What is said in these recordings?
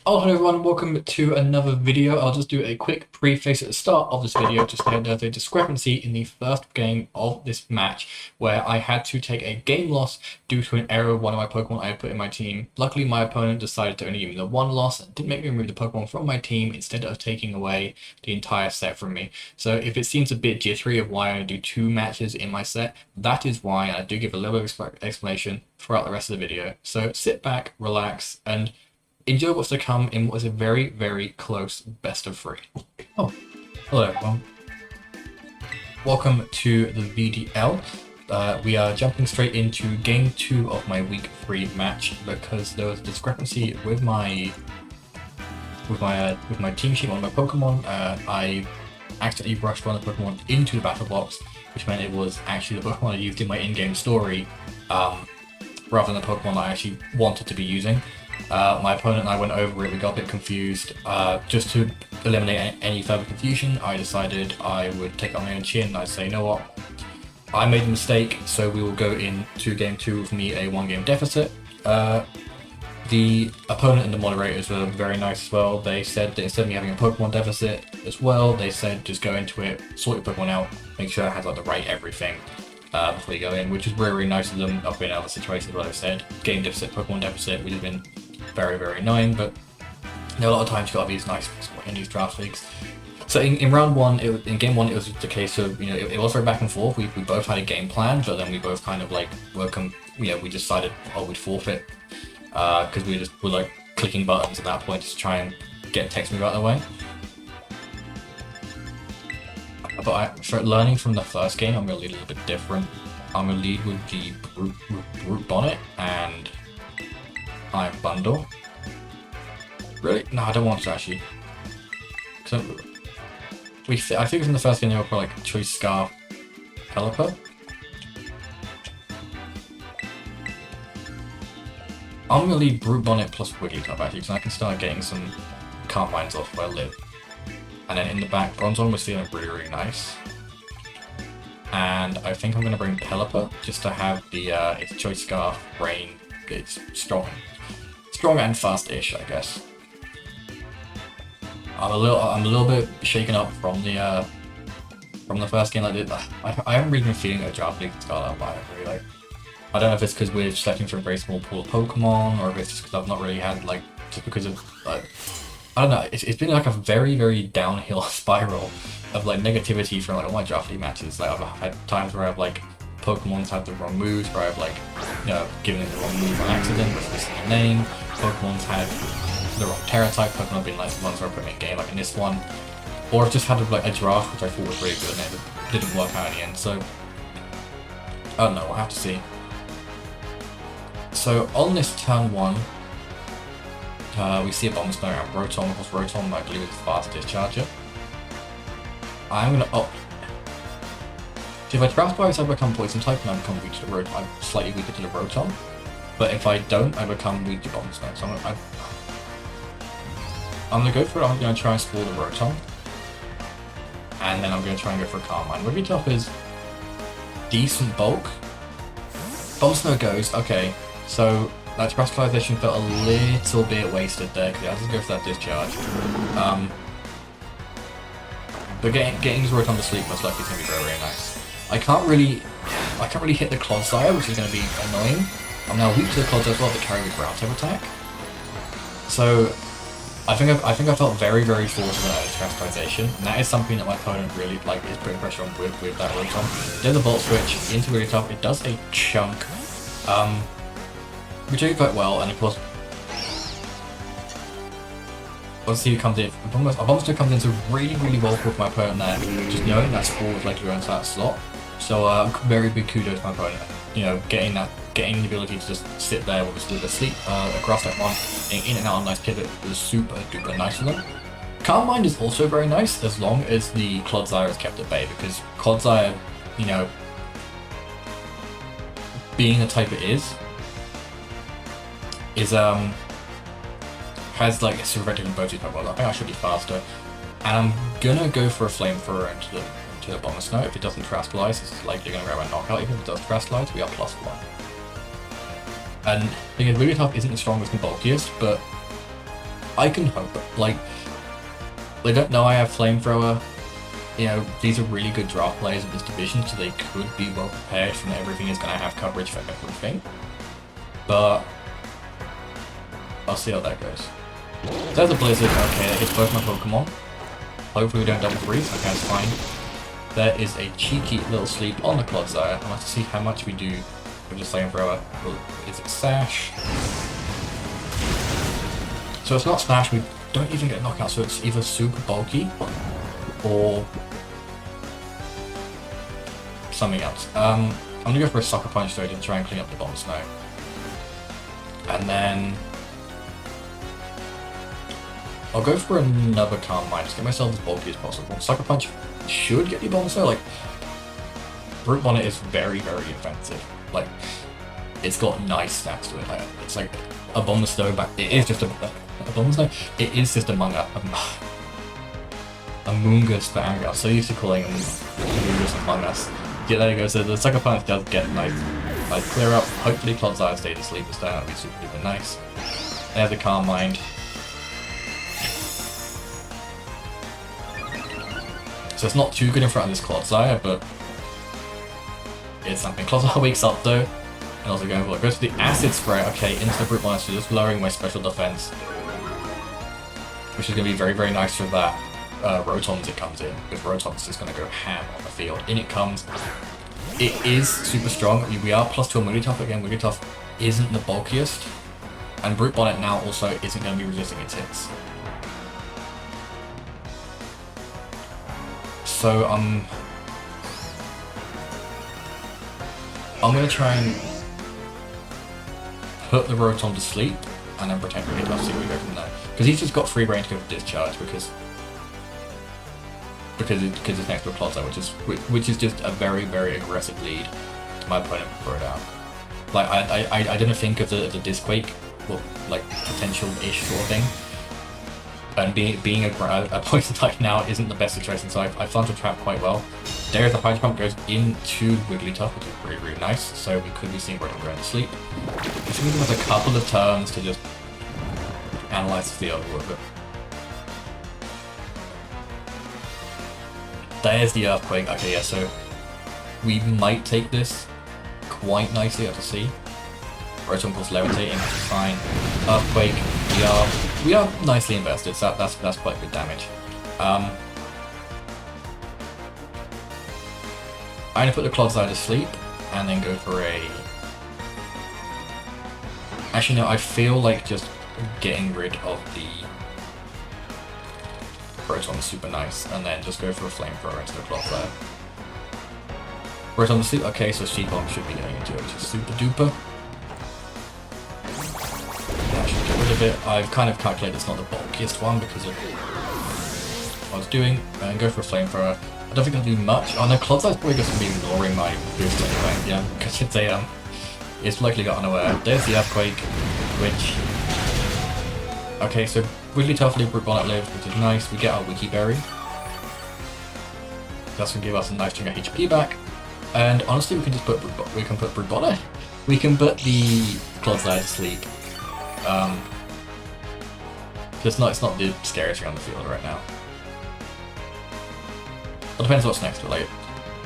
Oh, hello everyone, welcome to another video. I'll just do a quick preface at the start of this video, just to there's a discrepancy in the first game of this match, where I had to take a game loss due to an error of one of my Pokemon I had put in my team. Luckily, my opponent decided to only give me the one loss, and didn't make me remove the Pokemon from my team, instead of taking away the entire set from me. So if it seems a bit jittery of why I do two matches in my set, that is why, and I do give a little bit of explanation throughout the rest of the video. So sit back, relax, and enjoy what's to come in what is a very, very close best of three. Oh, hello everyone. Welcome to the VDL. We are jumping straight into game 2 of my week 3 match because there was a discrepancy with my team sheet on my Pokemon. I accidentally rushed one of the Pokemon into the battle box, which meant it was actually the Pokemon I used in my in-game story, rather than the Pokemon that I actually wanted to be using. My opponent and I went over it, we got a bit confused. Just to eliminate any further confusion, I decided I would take it on my own chin and I'd say, you know what, I made a mistake, so we will go into game 2 with me a 1-game deficit. The opponent and the moderators were very nice as well. They said that instead of me having a Pokemon deficit as well, they said just go into it, sort your Pokemon out, make sure it has like the right everything before you go in, which is really, really nice of them. I've been in other situations where I've said game deficit, Pokemon deficit, which has been very, very annoying, but you know, a lot of times you gotta be as nice in these draft leagues. So in round 1, in game 1, it was the case of, you know, it was very back and forth. We both had a game plan, but then we both kind of like we decided, oh, we'd forfeit because we were like clicking buttons at that point to try and get text move out of the way. But for learning from the first game, I'm gonna lead a little bit different. I'm gonna lead with the Brute Bonnet and Iron Bundle. Really? No, I don't want to actually. I think in the first game they were probably like Choice Scarf, Caliper. I'm gonna lead Brute Bonnet plus Wigglytuff actually, because I can start getting some Calm Minds off where I live. And then in the back, Bronzong was feeling really, really nice. And I think I'm gonna bring Pelipper just to have the its Choice Scarf, Rain. It's strong and fast-ish, I guess. I'm a little bit shaken up from the first game I did. I haven't really been feeling a draft league Scarlet, but I don't know if it's because we're selecting from a very small pool of Pokemon, or if it's just because I've not really had just because of I don't know. It's been like a very, very downhill spiral of negativity from all my draft league matches. I've had times where I've Pokemon's had the wrong moves, where I've given them the wrong move on accident, with missing the name. Pokemon's had the wrong Terra type. Pokemon have been the ones where I put them in game, like in this one. Or I've just had a draft which I thought was really good and it didn't work out in the end. So I don't know, we'll have to see. So on this turn 1, we see a Bombsnow and Rotom. Of course, Rotom I believe is the fastest Discharger. I'm gonna so if I draft Virus, I become Poison type and I become weak to the Rotom. I'm slightly weaker to the Rotom. But if I don't, I become weak to Bombsnow. So I'm gonna go for it. I'm gonna try and spoil the Rotom. And then I'm gonna try and go for a Calm Mind. Wigglytuff is decent bulk. Bombsnow goes, okay, so that Terrestrialization felt a little bit wasted there because it has to go for that Discharge. But getting his Rotom to sleep most likely is gonna be very, very nice. I can't really hit the Clodsire, which is going to be annoying. I'm now weak to the Clodsire as well to carry the ground type attack. So I think I felt very, very forced about Terrestrialization, and that is something that my opponent really is putting pressure on with that Rotom. There's a Volt Switch into Wigglytuff. It does a chunk, which I do quite well, and of course obviously it comes in. Bombsnow comes into really, really well with my opponent there, just knowing that Spore was likely to go into that slot. So very big kudos to my opponent. Getting the ability to just sit there with a little bit of sleep across that one, in and out on nice pivot was super duper nice for them. Calm Mind is also very nice as long as the Clodsire is kept at bay, because Clodsire, being the type it is has a super effective in both these Pokemon. I think I should be faster. And I'm gonna go for a Flamethrower into the Bombsnow. If it doesn't Terrastallize, it's likely gonna grab a knockout. Even if it does Terrastallize, we are +1. And the thing is, Wigglytuff isn't the strongest and bulkiest, but I can hope. Like, they don't know I have Flamethrower. You know, these are really good draft players in this division, so they could be well prepared from everything is going to have coverage for everything. But I'll see how that goes. There's a Blizzard. Okay, that hits both my Pokemon. Hopefully we don't double freeze. Okay, that's fine. There is a cheeky little sleep on the Clodsire. I'll have to see how much we do with the Flamethrower. Well, is it Sash? So it's not Smash, we don't even get knockout, so it's either super bulky or something else. I'm gonna go for a Sucker Punch though to try and clean up the Bomb Snow. And then I'll go for another Calm Mind, just get myself as bulky as possible. Sucker Punch should get you Bomb Snow. Like, Brute Bonnet is very, very offensive. Like, it's got nice stats to it. Like, it's like a Bomb Snow, but it is just a Bomb Snow. It is just a Mungus for anger. I'm so used to calling him Mungus Among Us. Yeah, there you go. So the Sucker Punch does get nice clear up. Hopefully Clodsire stays asleep this time. That'd be super duper nice. There's a Calm Mind. So it's not too good in front of this Clodsire, but it's something. Clodsire wakes up though, and also going for it. Goes to the Acid Spray. Okay, into the Brute Bonnet, so just lowering my special defense, which is going to be very, very nice for that Rotom as it comes in, because Rotom's just going to go ham on the field. In it comes. It is super strong. I mean, we are +2 on Wigglytuff. Again, Wigglytuff isn't the bulkiest, and Brute Bonnet now also isn't going to be resisting its hits. So I'm going to try and put the Rotom to sleep and then protect Wigglytuff, see where we go from there. Because he's just got free reign to go for Discharge because it's next to a Clodsire, which is just a very, very aggressive lead to my opponent before it out. Like I didn't think of the Disquake, well, like potential-ish sort of thing. And being a poison type now isn't the best situation, so I found the trap quite well. There's the Hydro Pump goes into Wigglytuff, which is really, really nice, so we could be seeing Rotom going to sleep. Just give us a couple of turns to just analyze the field a little bit. There's the Earthquake. Okay, yeah, so we might take this quite nicely, I have to see. Rotom was levitating, which is fine. Earthquake, we are nicely invested, so that's quite good damage. I'm gonna put the Clodsire to sleep, and then go for a... Actually no, I feel like just getting rid of the Rotom is super nice, and then just go for a Flamethrower instead of Clodsire. Rotom to sleep, okay, so Sheet Bomb should be going into it, which is super duper. Get rid of it. I've kind of calculated it's not the bulkiest one because of what I was doing, and go for a Flamethrower. I don't think I'll do much. Oh no, Clodsire's probably just going to be ignoring my boost anyway, yeah, because it's likely got unaware. There's the Earthquake, which... Okay, so Wigglytuff lived, Brute Bonnet lived, which is nice. We get our Wiki Berry. That's going to give us a nice chunk of HP back. And honestly, we can just put Brute Bonnet. We can put the Clodsire to sleep. It's not the scariest thing on the field right now. It depends what's next to it. Like,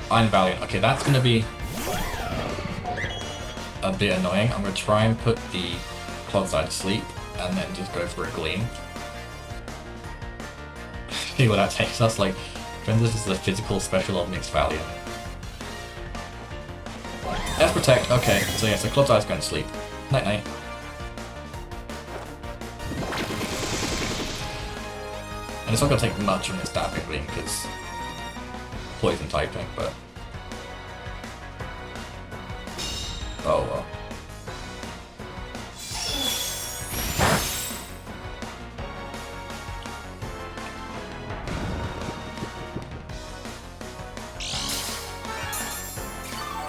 Iron Valiant. Okay, that's going to be a bit annoying. I'm going to try and put the Clodsire to sleep and then just go for a Gleam. See what that takes us. Like, this is the physical special of Mixed Valiant. Let's Protect. Okay, so yeah, so Clodsire's going to sleep. Night night. And it's not going to take much on this Dapping Gleam because poison typing, but oh well.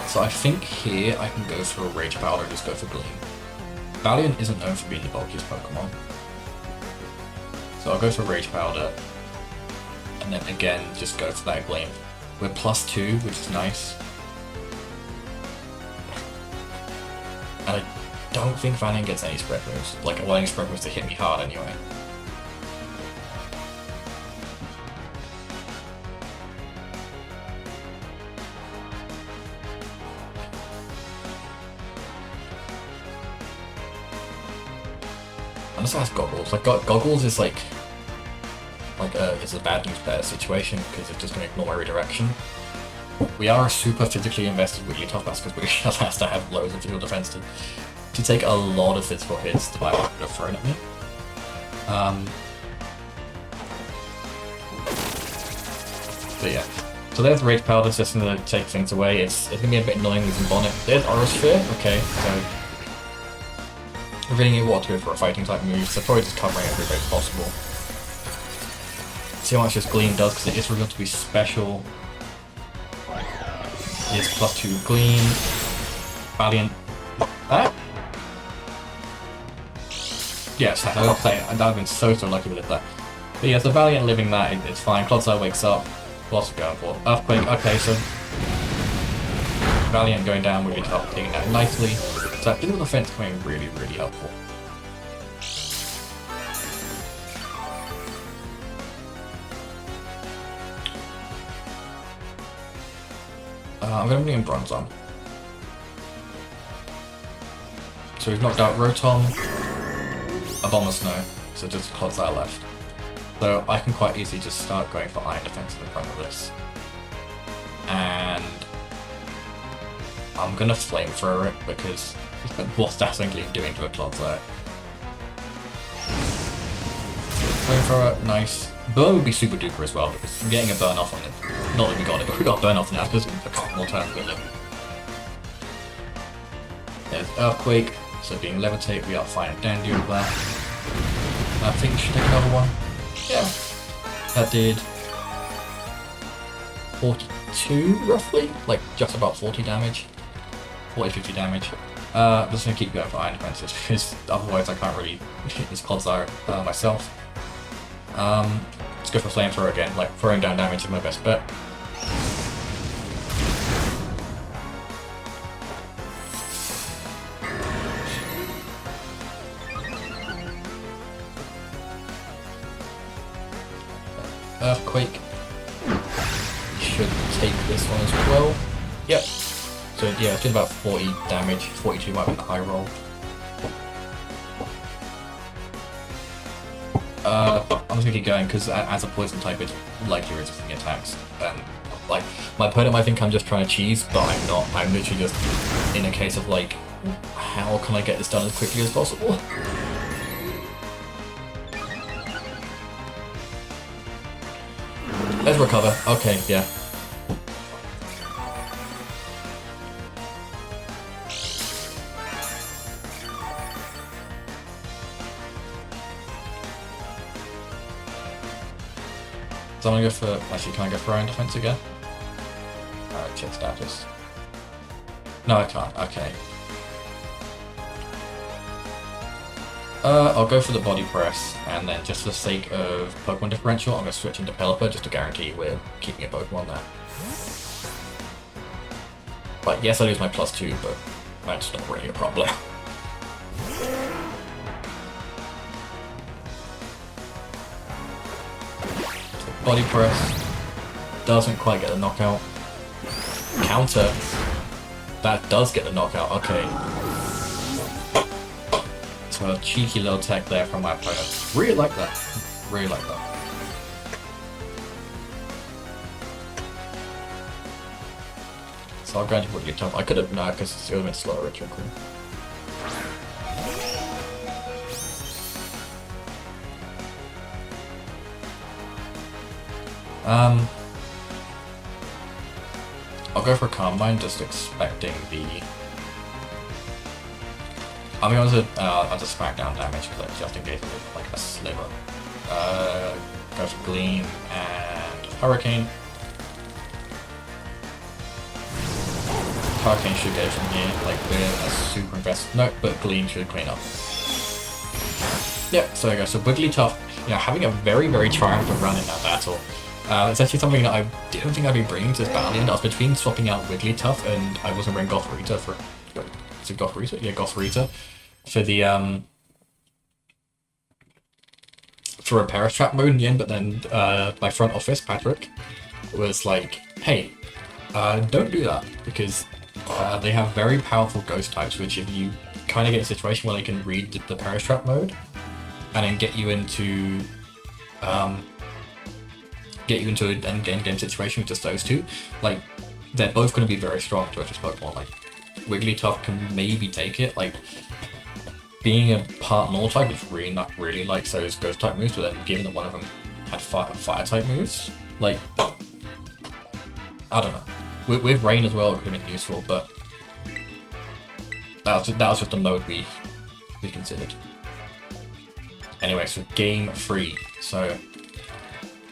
So I think here I can go for a Rage Powder, just go for Gleam. Valiant isn't known for being the bulkiest Pokemon. So I'll go for Rage Powder, and then again just go for that Gleam. We're +2, which is nice. And I don't think Valiant gets any spread moves. Like, well, any spread moves to hit me hard anyway. unless it has goggles. Like goggles is like it's a bad news better situation because it's just going to ignore my redirection. We are super physically invested with Tough, that's because Wigglytuff has to have loads of physical defense to take a lot of physical hits that I would have thrown at me. But yeah. So there's Rage Powder, it's just going to take things away. It's going to be a bit annoying losing Bonnet. There's Aerosphere, okay, so really need water for a fighting type move, so probably just covering every bit possible. See how much this Gleam does, because it is revealed to be special. It's +2 Gleam. Valiant. Yes, I was saying, I'd have been so lucky with that. But yeah, so Valiant living that, it's fine. Clodsire wakes up. What's it going for? Earthquake, okay, so Valiant going down with Wigglytuff, taking that nicely. So that physical defense coming really, really helpful. I'm going to bring in Bronze on. So we've knocked out Rotom, Abomasnow, so just Clodsire left. So I can quite easily just start going for Iron Defense in front of this. And I'm going to Flamethrower it because what's that Gleam doing to a Clodsire? Flamethrower, nice. Burn would be super duper as well because I'm getting a burn off on it. Not that we got it, but we got a burn off now because a couple more turns with it. There's Earthquake, so being Levitate, we are fine and dandy with that. I think we should take another one. Yeah. That did 42 roughly? Like just about 40 damage. 40-50 damage. I'm just gonna keep going for Iron Defenses because otherwise I can't really hit this Clodsire myself. Let's go for Flamethrower again, like throwing down damage is my best bet. Earthquake. Should take this one as well. Yep. So yeah, it's doing about 40 damage, 42 might be the high roll. I'm just gonna keep going because as a poison type, it's likely resisting attacks. Like my opponent might think I'm just trying to cheese, but I'm not. I'm literally just in a case of like, how can I get this done as quickly as possible? Let's recover. Okay, yeah. So I'm gonna go for, actually can I go for Iron Defense again? Alright, check status. No I can't, okay. I'll go for the Body Press, and then just for the sake of Pokemon Differential, I'm gonna switch into Pelipper just to guarantee we're keeping a Pokemon there. But yes, I lose my +2, but that's not really a problem. Body Press doesn't quite get the knockout. Counter, that does get the knockout, okay. So a cheeky little tech there from my opponent. Really like that. Really like that. So I'll go into Wigglytuff. I could have, no, because it's a little bit slower at Trickle. I'll go for Calm Mind, just expecting the... I'm going to Smackdown damage, because just in case of like a sliver. Go for Gleam and Hurricane. Hurricane should go from here, like we're a super invested. No, but Gleam should clean up. Yep, so there you go. So Wigglytuff, having a very, very triumphant run in that battle. It's actually something that I didn't think I'd be bringing to this battle, and I was between swapping out Wigglytuff and I wasn't bringing Gothorita for... Is it Gothorita? Yeah, Gothorita. For the, for a Paris Trap mode in the end, but then my front office, Patrick, was like, hey, don't do that, because they have very powerful ghost types, which if you kind of get a situation where they can read the Paris Trap mode, and then get you into an end game situation with just those two. Like, they're both going to be very strong to this Pokemon. Like, Wigglytuff can maybe take it. Like, being a part North type is really not really like those Ghost type moves, but then given that one of them had fire type moves, like, I don't know. With Rain as well, it could have been useful, but that was just the mode we considered. Anyway, so game 3. So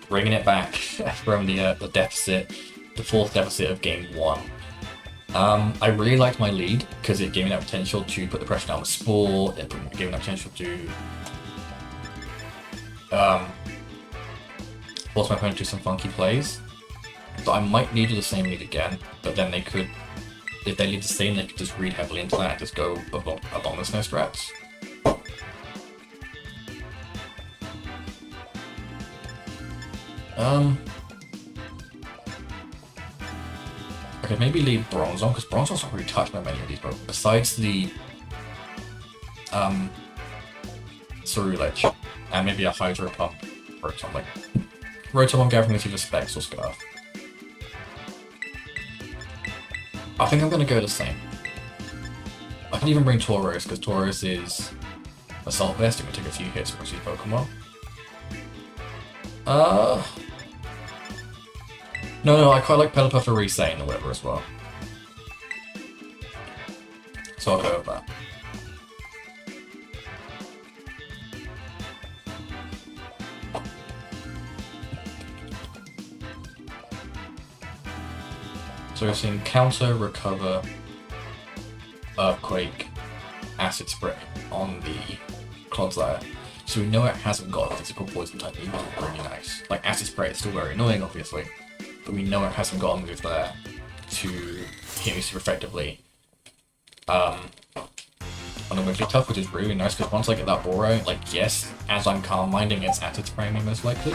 bringing it back from the deficit, the fourth deficit of game 1. I really liked my lead because it gave me that potential to put the pressure down with Spore. It gave me that potential to force my opponent to do some funky plays. So I might need the same lead again, but then they could, if they lead the same, they could just read heavily into that and just go Abominous No Strats. Okay, maybe lead Bronzong, because Bronzong's not really touched by many of these Pokemon, besides the Ceruledge, and maybe a Hydro Pump Rotom. Like, Rotom, I'm gathering this either Specs or Scarf. I think I'm going to go the same. I can even bring Tauros, because Tauros is Assault Vest, it can take a few hits across these Pokemon. No, I quite like Pelipper for Resane or whatever as well. So I'll go with that. So we're seeing Counter, Recover, Earthquake, Acid Spray on the Clodsire. So we know it hasn't got a physical poison type, which is really nice. Like, Acid Spray is still very annoying, obviously, but we know it hasn't got a move there to hit me super effectively on a Wigglytuff, which is really nice, because once I get that Aura, like, yes, as I'm Calm Minding, it's Acid Spraying me most likely.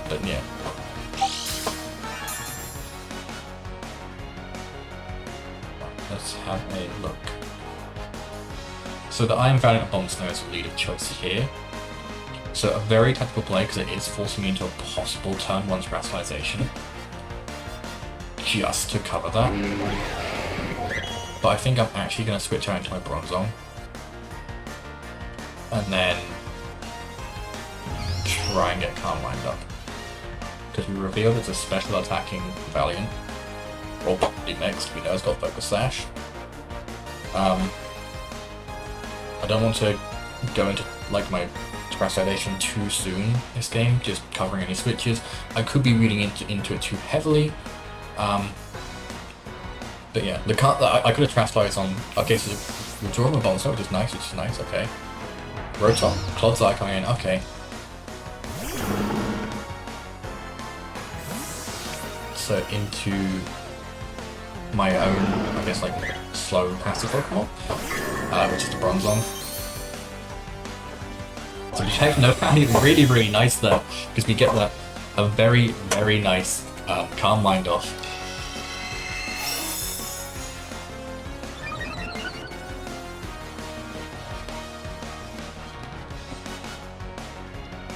But yeah. Let's have a look. So the Iron Valiant Bomb Snow is the lead of choice here. So a very tactical play, because it is forcing me into a possible turn 1 Strategization. Just to cover that. But I think I'm actually going to switch out into my Bronzong. And then try and get Calm Mind up. Because we revealed it's a special attacking Valiant. Or probably next, we know it's got Focus Sash. I don't want to go into like my Strategization too soon this game, just covering any switches. I could be reading into it too heavily. But yeah, the card that I could have Strategized on. Okay, so withdraw my Bonzo, which is nice, okay. Rotom, Clodsire coming in, okay. So into my own, I guess, like, slow passive Pokemon, which is the Bronzong. So we take no really, really nice there, because we get a very, very nice Calm Mind off.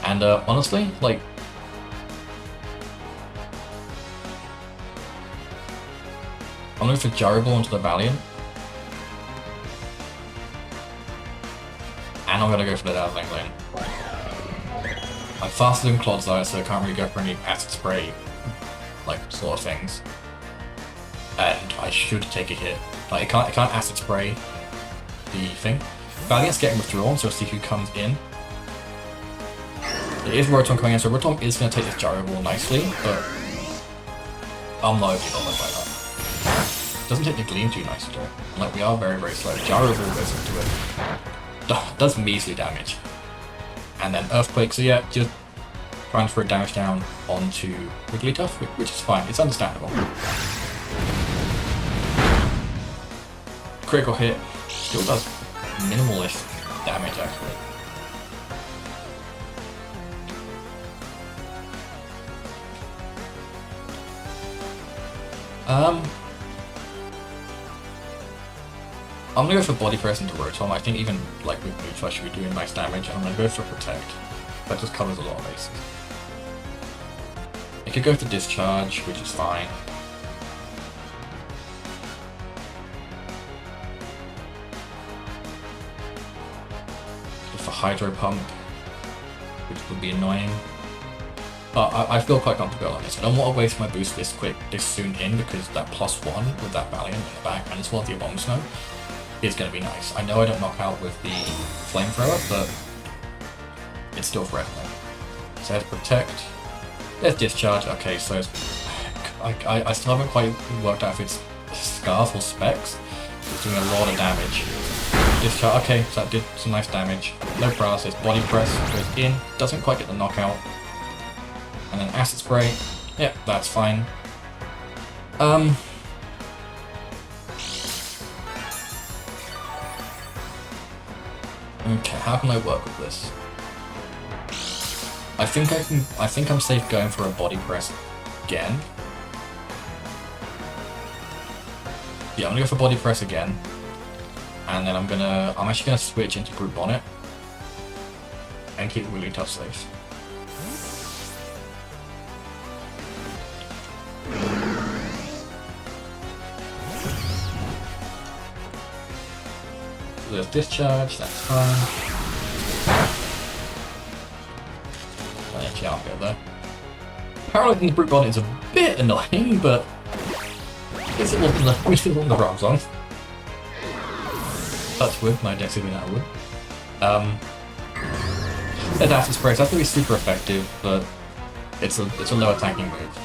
And honestly, like, I'm going for Gyro Ball into the Valiant. And I'm going to go for the Dazzling Gleam. I'm faster than Clodsire, so I can't really go for any Acid Spray, like, sort of things. And I should take a hit. Like, I can't Acid Spray the thing. Valiant's getting withdrawn, so let's see who comes in. It is Rotom coming in, so Rotom is going to take this Gyro Ball nicely, but I'm not overly bothered by that. Doesn't take the Gleam too nice at all. Like, we are very, very slow. Gyro Ball goes into it. Does measly damage. And then Earthquake, so yeah, just trying to throw damage down onto Wigglytuff, which is fine, it's understandable. Critical hit, still does minimalist damage actually. I'm gonna go for body press into Rotom. I think even like with neutral I should be doing nice damage. I'm gonna go for protect. That just covers a lot of bases. I could go for discharge, which is fine. Go for hydro pump, which would be annoying. But I feel quite comfortable on this. I don't want to waste my boost this soon in, because that +1 with that Valiant in the back and as well as the Bomb Snow is going to be nice. I know I don't knock out with the Flamethrower, but it's still threatening. So there's Protect, there's Discharge. Okay, so I still haven't quite worked out if it's Scarf or Specs. It's doing a lot of damage. Discharge, okay, so that did some nice damage. No paralysis, Body Press goes in, doesn't quite get the knockout. And then Acid Spray, yep, that's fine. Okay, how can I work with this? I think I'm safe going for a Body Press again. Yeah, I'm gonna go for Body Press again. And then I'm actually gonna switch into Brute Bonnet and keep really tough safe. So there's Discharge, that's fine. Actually, I'll go there. Paralyzing the Brute Bonnet is a bit annoying, but it's a little on the wrong song. Touch wood, my deck's doing that wood. There's Acid Spray, so that's going to be super effective, but it's a low attacking move.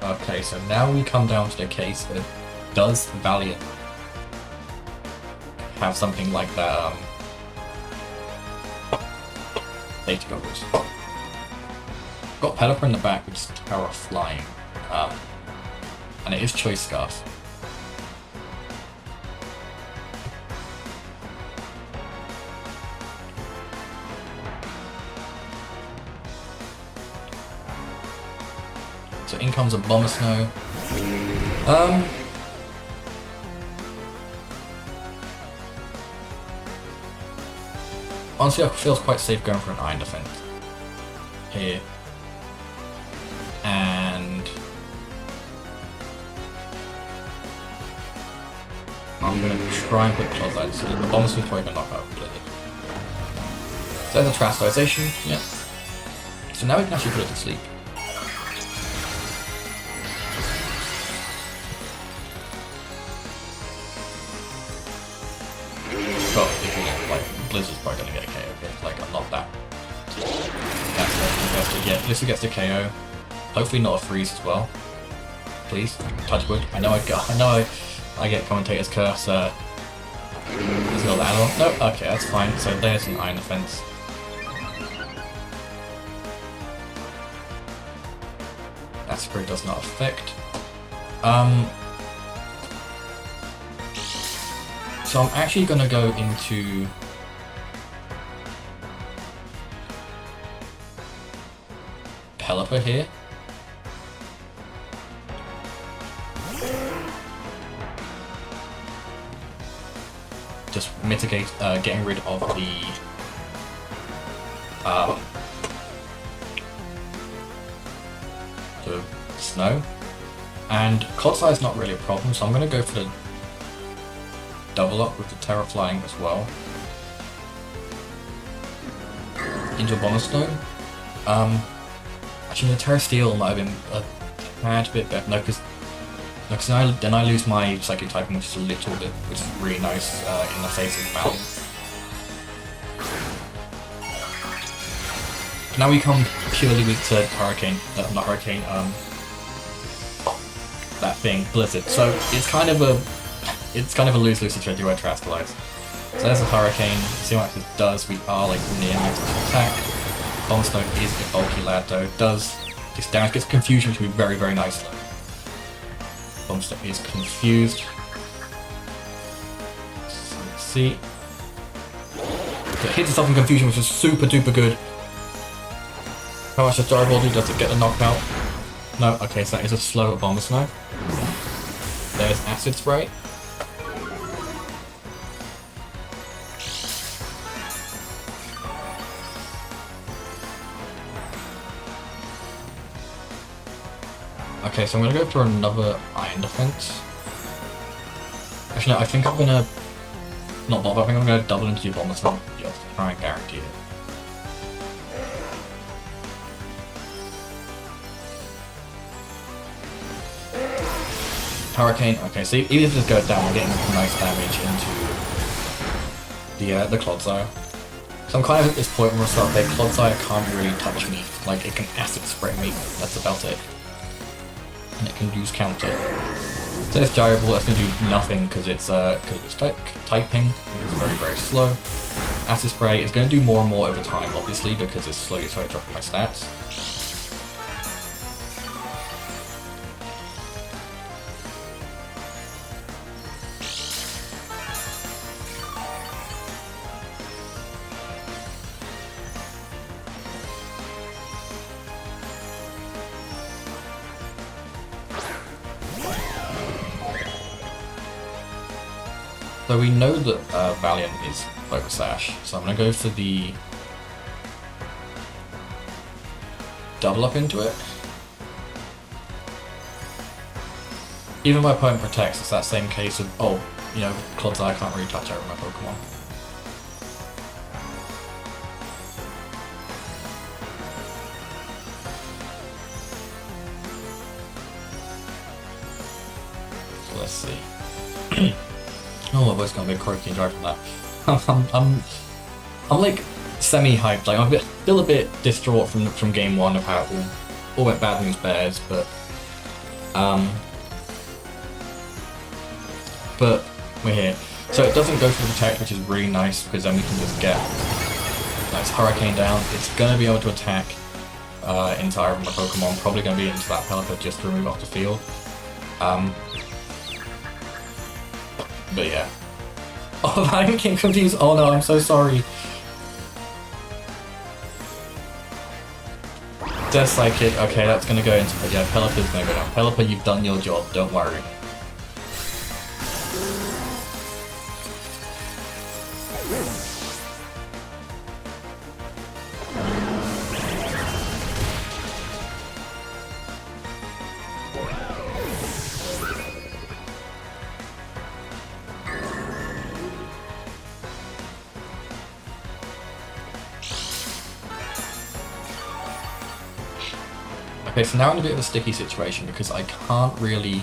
Okay, so now we come down to the case of, does Valiant have something like that, Data Goggles? Got Pelipper in the back, which is Power of Flying, and it is Choice Scarf. So in comes a Bomber Snow. Honestly, I feel quite safe going for an Iron Defense here. And I'm going to try and put Cloud Light, so the Bomber Snow's probably going to knock out completely. So there's a Translation, yeah. So now we can actually put it to sleep. But if you get, like, Blizzard's probably going to get a KO here, like, I'm not that. That's it, yeah, Blizzard gets the KO. Hopefully not a freeze as well. Please, touch wood. I know I get commentator's curse. There's no add-on. No, okay, that's fine. So there's an Iron Defense. That Spray does not affect. So I'm actually gonna go into Pelipper here. Just mitigate, getting rid of the snow. And Cod Size is not really a problem, so I'm going to go for the double up with the Terra Flying as well. Into a Bomber Snow. Actually, the Terra Steel might have been a tad bit better. No, because then I lose my Psychic typing, which is a little bit, which is really nice in the face of Valiant. Now we come purely weak to Hurricane, not Hurricane, that thing, Blizzard. So it's kind of a lose-lose situation where it Tranquilize. So there's a Hurricane. See what it does. We are like near max attack. Bomb Snow is a bulky lad though. Does this damage, gets confusion, which will be very, very nice though. Bomb Snow is confused. So let's see. So it hits itself in confusion, which is super duper good. How much does Gyro Ball do? Does it get the knockout? No, okay, so that is a slow Bomber Snow. There's Acid Spray. Okay, so I'm gonna go for another Iron Defense. Actually, no, I think I'm gonna not bother. I think I'm gonna double into your Bomber Snow just to try and guarantee it. Hurricane. Okay, so even if this goes down, we're getting nice damage into the Clodsire. So I'm kind of at this point where I start there. Clodsire can't really touch me. Like it can acid spray me. That's about it. And it can use counter. So this Gyro Ball, that's gonna do nothing because it's typing. It's very very slow. Acid spray is gonna do more and more over time, obviously, because it's slowly dropping my stats. So we know that Valiant is Focus Sash, so I'm going to go for the double up into it. Even my opponent protects, it's that same case of, oh, you know, Clodsire can't really touch over my Pokemon. So let's see. Oh, my voice got a bit croaky and dry from that. I'm like semi-hyped. Like I'm still a bit distraught from game one of how it all went bad news bears, but we're here. So it doesn't go for the protect, which is really nice because then we can just get nice Hurricane down. It's gonna be able to attack entire of my Pokemon. Probably gonna be into that Pelipper just to remove off the field. But yeah. Oh, I became confused. Oh no, I'm so sorry. Death Psychic. Okay, that's gonna go into. Yeah, Pelipper's gonna go down. Pelipper, you've done your job. Don't worry. Okay, so now I'm in a bit of a sticky situation because I can't really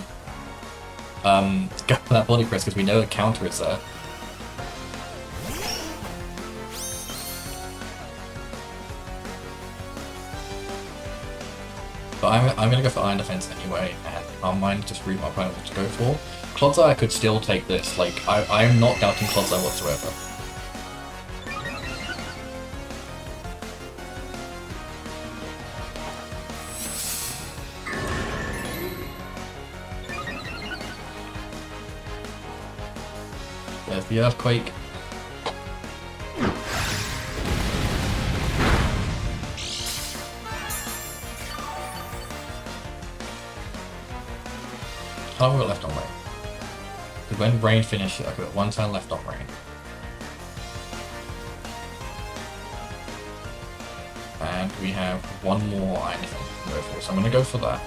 go for that body press because we know the counter is there. But I'm going to go for Iron Defense anyway, and Calm Mind just read my opponent what to go for. Clodsire could still take this, like, I am not doubting Clodsire whatsoever. There's the Earthquake. How long we got left on rain? Because when rain finishes, I've got one turn left on rain. And we have one more iron defense to go for, so I'm going to go for that.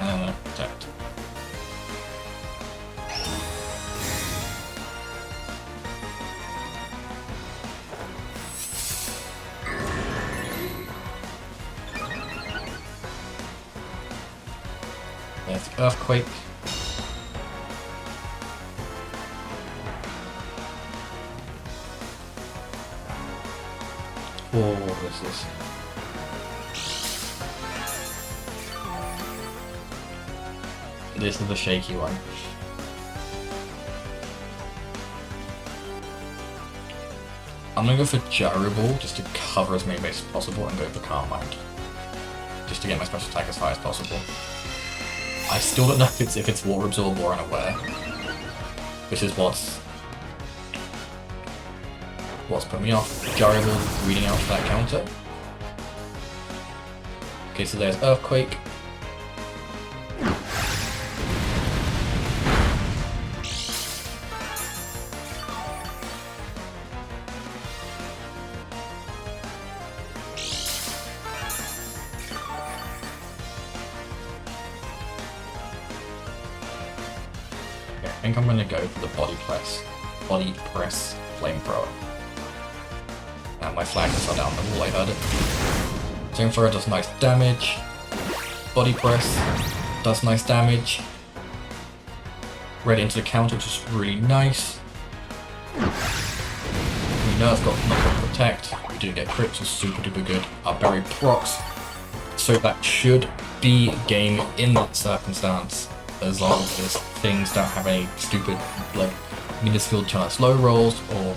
And I'm going to protect. There's the Earthquake. Oh, what is this? This is the shaky one. I'm gonna go for Gyro Ball just to cover as many bases as possible and go for Calm Mind. Just to get my special attack as high as possible. I still don't know if it's Water Absorb or Unaware, which is what's what's put me off. Gyro reading out for that counter. Okay, so there's Earthquake. I think I'm going to go for the body press flamethrower. And my flag is down the wall, I heard it. Flamethrower does nice damage. Body press does nice damage. Read into the counter, which is really nice. We know it's got knockback protect. We do get crits, which is super duper good. Our berry procs. So that should be game in that circumstance. As long as things don't have any stupid, like, minuscule chance low rolls or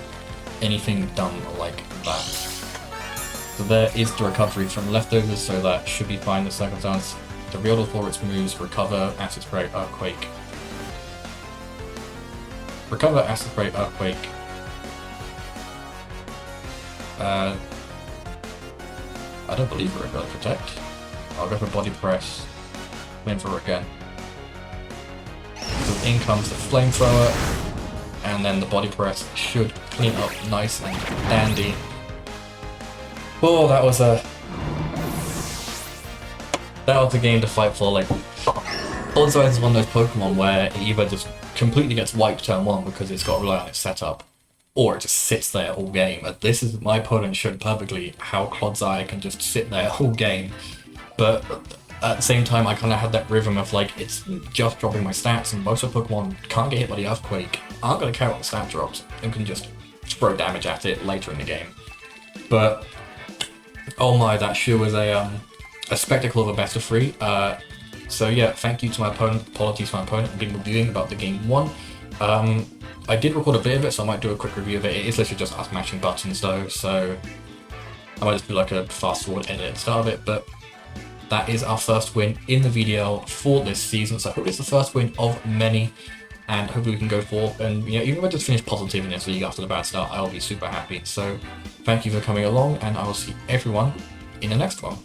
anything done like that. So there is the recovery from leftovers, so that should be fine in the circumstance. The real for its moves: Recover, Acid Spray, Earthquake. Recover, Acid Spray, Earthquake. I don't believe we're going to Protect. I'll go for Body Press. Flamethrower again. So in comes the Flamethrower, and then the Body Press should clean up nice and dandy. Oh, that was a game to fight for. Like, Bloodstone is one of those Pokemon where it either just completely gets wiped turn one because it's got to rely on its setup, or it just sits there all game. This is, my opponent showed perfectly how Clodsire can just sit there all game, but at the same time I kind of had that rhythm of like, it's just dropping my stats, and most of the Pokemon can't get hit by the Earthquake, aren't going to care what the stat drops, and can just throw damage at it later in the game. But oh my, that sure was a spectacle of a best of 3. So yeah, thank you to my opponent, apologies to my opponent, I've been reviewing about the game 1. I did record a bit of it, so I might do a quick review of it. It is literally just us mashing buttons though, so I might just do like a fast forward edit at the start of it, but that is our first win in the VDL for this season, so hopefully it's the first win of many, and hopefully we can go forth, and you know, even if I just finish positive in this league after the bad start, I'll be super happy. So thank you for coming along, and I will see everyone in the next one.